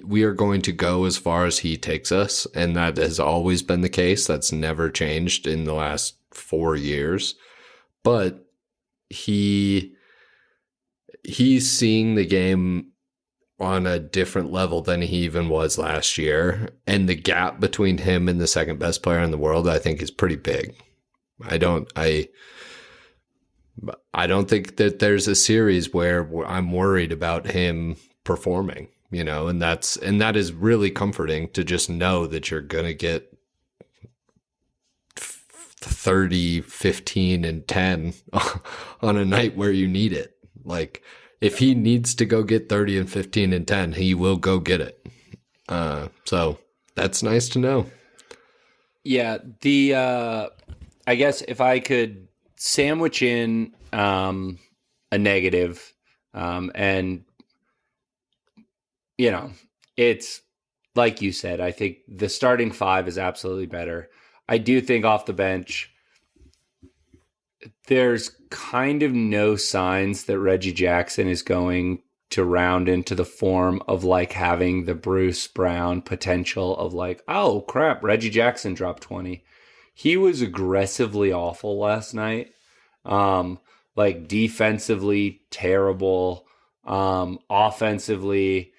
We are going to go as far as he takes us, and that has always been the case. That's never changed in the last 4 years. But he's seeing the game on a different level than he even was last year, and the gap between him and the second best player in the world, I think, is pretty big. I don't think that there's a series where I'm worried about him performing, and that is really comforting to just know that you're going to get 30, 15, and 10 on a night where you need it. If he needs to go get 30 and 15 and 10, he will go get it. So that's nice to know. Yeah. I guess if I could sandwich in a negative, and it's like you said, I think the starting five is absolutely better. I do think off the bench, there's kind of no signs that Reggie Jackson is going to round into the form of having the Bruce Brown potential of oh crap, Reggie Jackson dropped 20. He was aggressively awful last night. Defensively terrible, offensively.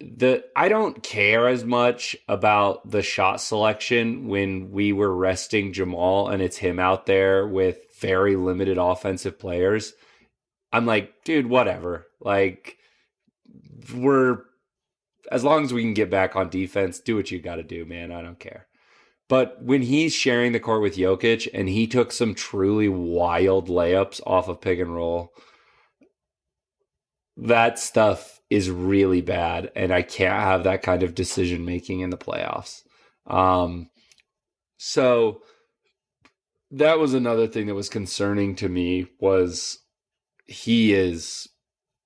I don't care as much about the shot selection when we were resting Jamal and it's him out there with very limited offensive players. I'm dude, whatever. As long as we can get back on defense, do what you got to do, man. I don't care. But when he's sharing the court with Jokic and he took some truly wild layups off of pick and roll, that stuff is really bad. And I can't have that kind of decision making in the playoffs. So that was another thing that was concerning to me, was he is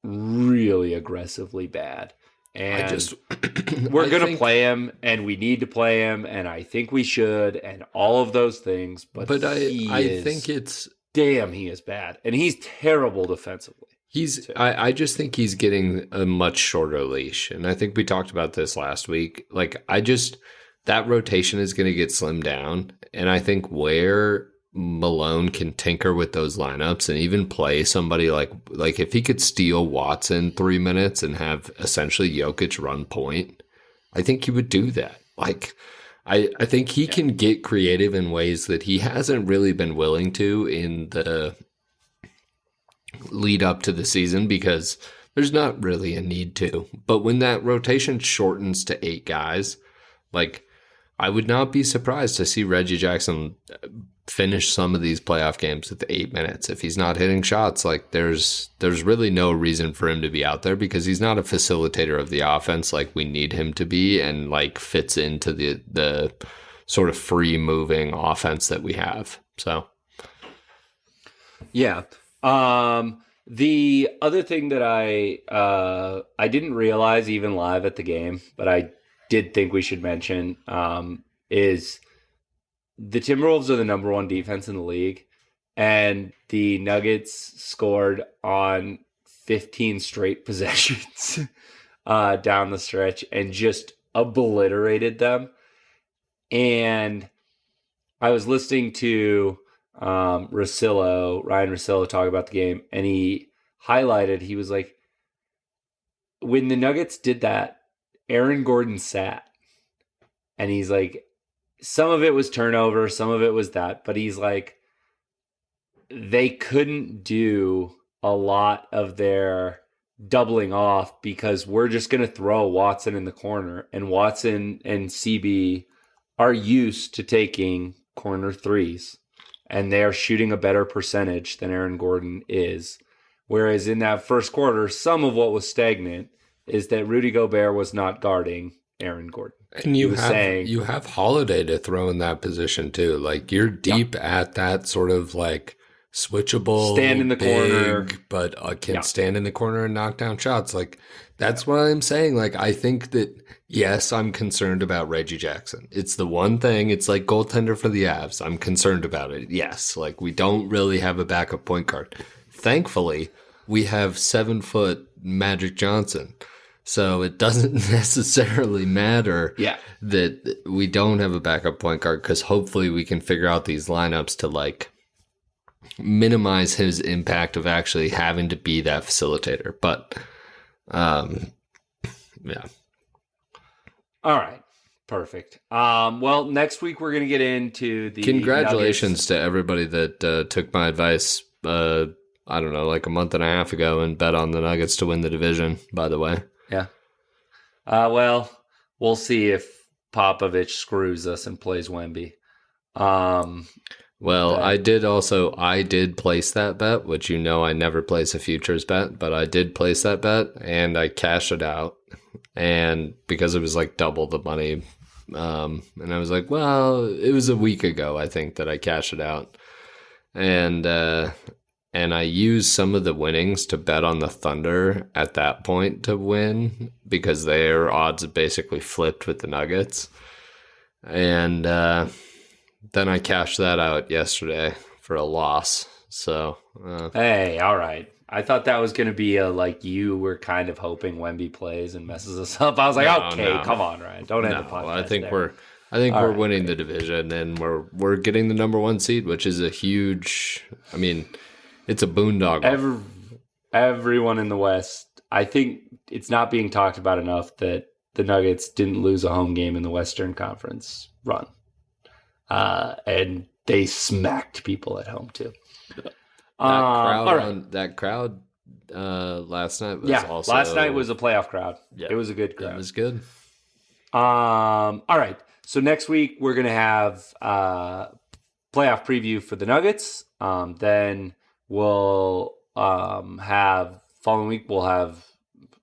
really aggressively bad. And we're going to play him, and we need to play him, and I think we should, and all of those things. But I think it's... Damn, he is bad. And he's terrible defensively. I just think he's getting a much shorter leash. And I think we talked about this last week. That rotation is going to get slimmed down. And I think where Malone can tinker with those lineups and even play somebody like if he could steal Watson 3 minutes and have essentially Jokic run point, I think he would do that. I think he can get creative in ways that he hasn't really been willing to in the lead up to the season because there's not really a need to. But when that rotation shortens to 8 guys, like I would not be surprised to see Reggie Jackson finish some of these playoff games with 8 minutes. If he's not hitting shots, like there's really no reason for him to be out there because he's not a facilitator of the offense like we need him to be and like fits into the sort of free moving offense that we have. So yeah. The other thing that I didn't realize even live at the game, but I did think we should mention is the Timberwolves are the number 1 defense in the league, and the Nuggets scored on 15 straight possessions down the stretch and just obliterated them. And I was listening to Ryan Russillo talk about the game, and he highlighted, he was like, when the Nuggets did that, Aaron Gordon sat. And he's like, some of it was turnover, some of it was that, but he's like, they couldn't do a lot of their doubling off because we're just going to throw Watson in the corner, and Watson and CB are used to taking corner threes, and they're shooting a better percentage than Aaron Gordon is. Whereas in that first quarter, some of what was stagnant is that Rudy Gobert was not guarding Aaron Gordon. And you have Holiday to throw in that position too. Like you're deep at that sort of like switchable, stand in the corner, but can stand in the corner and knock down shots. Like that's what I'm saying. Like I think that yes, I'm concerned about Reggie Jackson. It's the one thing. It's like goaltender for the Avs. I'm concerned about it. Yes, like we don't really have a backup point guard. Thankfully, we have 7-foot Magic Johnson. So it doesn't necessarily matter that we don't have a backup point guard because hopefully we can figure out these lineups to like minimize his impact of actually having to be that facilitator. But yeah. All right. Perfect. Well, next week we're going to get into the Congratulations Nuggets. to everybody that took my advice, I don't know, like a month and a half ago and bet on the Nuggets to win the division, by the way. Yeah. Well, we'll see if Popovich screws us and plays Wemby. Well, I did place that bet, which you know I never place a futures bet, but I did place that bet and I cashed it out. And because it was like double the money, and I was like, well, it was a week ago, I think, that I cashed it out. And I used some of the winnings to bet on the Thunder at that point to win because their odds basically flipped with the Nuggets. And then I cashed that out yesterday for a loss. So, hey, all right. I thought that was going to be like you were kind of hoping Wemby plays and messes us up. I was like, come on, Ryan, don't end the podcast. I think we're winning the division and we're getting the number 1 seed, which is a huge. I mean, it's a boondoggle. Everyone in the West, I think it's not being talked about enough that the Nuggets didn't lose a home game in the Western Conference run, and they smacked people at home too. That crowd last night was also... last night was a playoff crowd. Yeah, it was a good crowd. It was good. All right. So next week we're going to have playoff preview for the Nuggets. Then we'll following week we'll have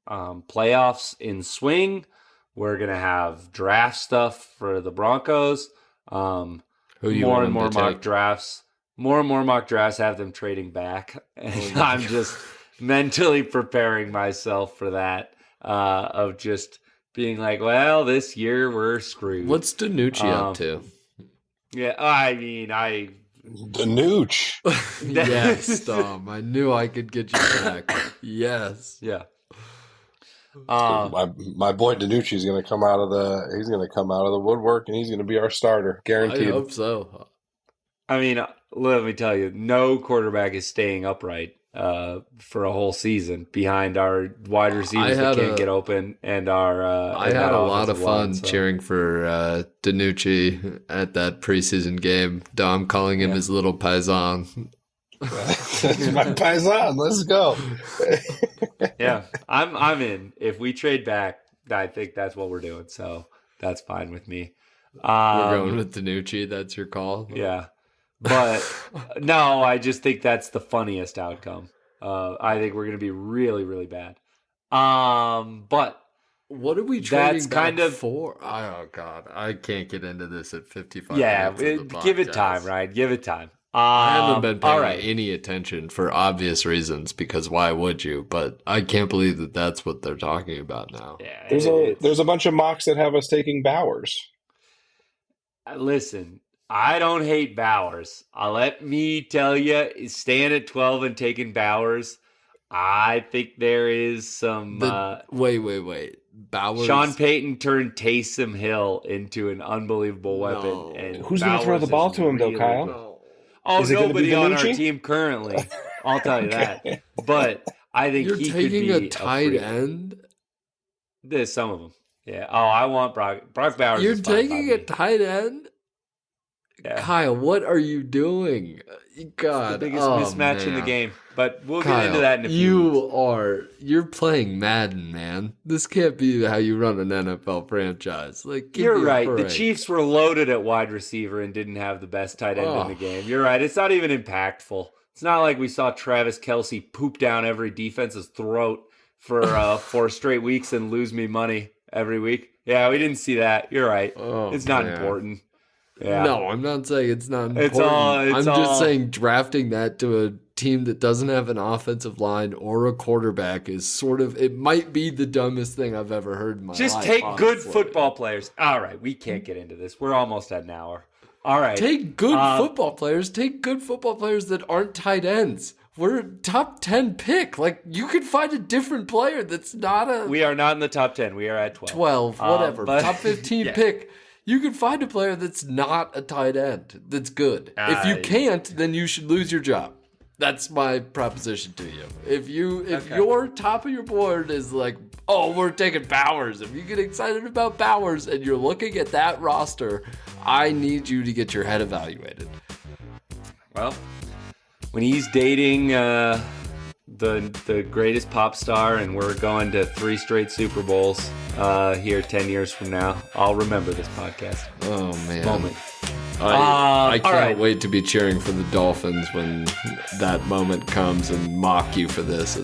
playoffs in swing. We're going to have draft stuff for the Broncos. More and more mock drafts. More and more mock drafts have them trading back. And I'm just mentally preparing myself for that, of just being like, well, this year we're screwed. What's Danucci up to? Yeah, I mean, Danucci. Yes, Tom. I knew I could get you back. Yes. Yeah. My boy Danucci is going to come out of the woodwork, and he's going to be our starter, guaranteed. I hope so. I mean, let me tell you, no quarterback is staying upright for a whole season behind our wide receivers that can't get open and our. I had a lot of fun cheering for Danucci at that preseason game. Dom calling him his little paisan. That's my paisan. Let's go. Yeah, I'm in. If we trade back, I think that's what we're doing. So that's fine with me. We're going with Danucci. That's your call. Yeah, but no, I just think that's the funniest outcome. I think we're going to be really, really bad. But what are we trading back for? Oh God, I can't get into this at 55. Yeah, give it time, right? Give it time. I haven't been paying any attention for obvious reasons because why would you? But I can't believe that that's what they're talking about now. Yeah, there's a bunch of mocks that have us taking Bowers. Listen, I don't hate Bowers. Let me tell you, staying at 12 and taking Bowers, I think there is some... Wait. Bowers... Sean Payton turned Taysom Hill into an unbelievable weapon. No. And who's going to throw the ball to him, though, Kyle? No. Oh, nobody on our team currently. I'll tell you that. But I think You're taking a tight end? There's some of them. Yeah. Oh, I want Brock Bowers. You're taking a tight end? Yeah. Kyle, what are you doing? God, it's the biggest mismatch in the game. But we'll get into that in a few weeks. You're playing Madden, man. This can't be how you run an NFL franchise. You're right. The Chiefs were loaded at wide receiver and didn't have the best tight end in the game. You're right. It's not even impactful. It's not like we saw Travis Kelce poop down every defense's throat for 4 straight weeks and lose me money every week. Yeah, we didn't see that. You're right. It's not important. Yeah. No, I'm not saying it's not important. I'm just saying drafting that to a team that doesn't have an offensive line or a quarterback is sort of, it might be the dumbest thing I've ever heard in my life. Just take good football players. All right, we can't get into this. We're almost at an hour. All right. Take good football players. Take good football players that aren't tight ends. We're a top 10 pick. You could find a different player that's not a... We are not in the top 10. We are at 12. 12, whatever. Top 15 pick. You can find a player that's not a tight end that's good. If you can't, then you should lose your job. That's my proposition to you. If your top of your board is we're taking Bowers. If you get excited about Bowers and you're looking at that roster, I need you to get your head evaluated. Well, when he's dating the greatest pop star and we're going to 3 straight Super Bowls here 10 years from now, I'll remember this podcast. Oh, man. Moment. I can't wait to be cheering for the Dolphins when that moment comes and mock you for this.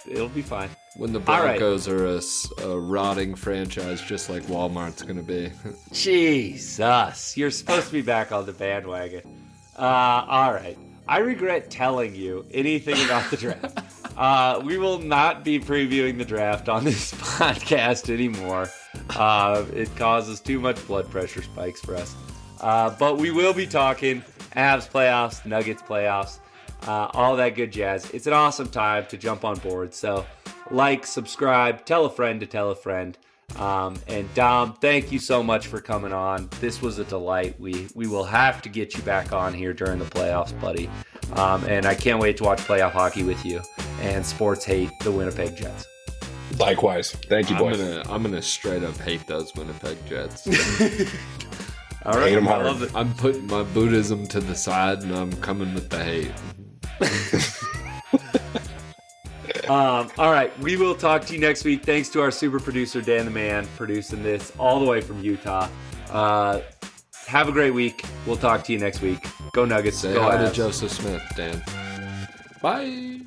It'll be fine. When the Broncos are a rotting franchise just like Walmart's going to be. Jesus. You're supposed to be back on the bandwagon. All right. I regret telling you anything about the draft. We will not be previewing the draft on this podcast anymore. It causes too much blood pressure spikes for us. But we will be talking Avs playoffs, Nuggets playoffs, all that good jazz. It's an awesome time to jump on board. So subscribe, tell a friend to tell a friend. And Dom, thank you so much for coming on. This was a delight. We will have to get you back on here during the playoffs, buddy. And I can't wait to watch playoff hockey with you and sports hate the Winnipeg Jets. Likewise. Thank you, boys. I'm gonna straight up hate those Winnipeg Jets. All right, I love it. I'm putting my Buddhism to the side and I'm coming with the hate. All right, we will talk to you next week. Thanks to our super producer, Dan the Man, producing this all the way from Utah. Have a great week. We'll talk to you next week. Go Nuggets. Say go hi Avs. to Joseph Smith, Dan. Bye.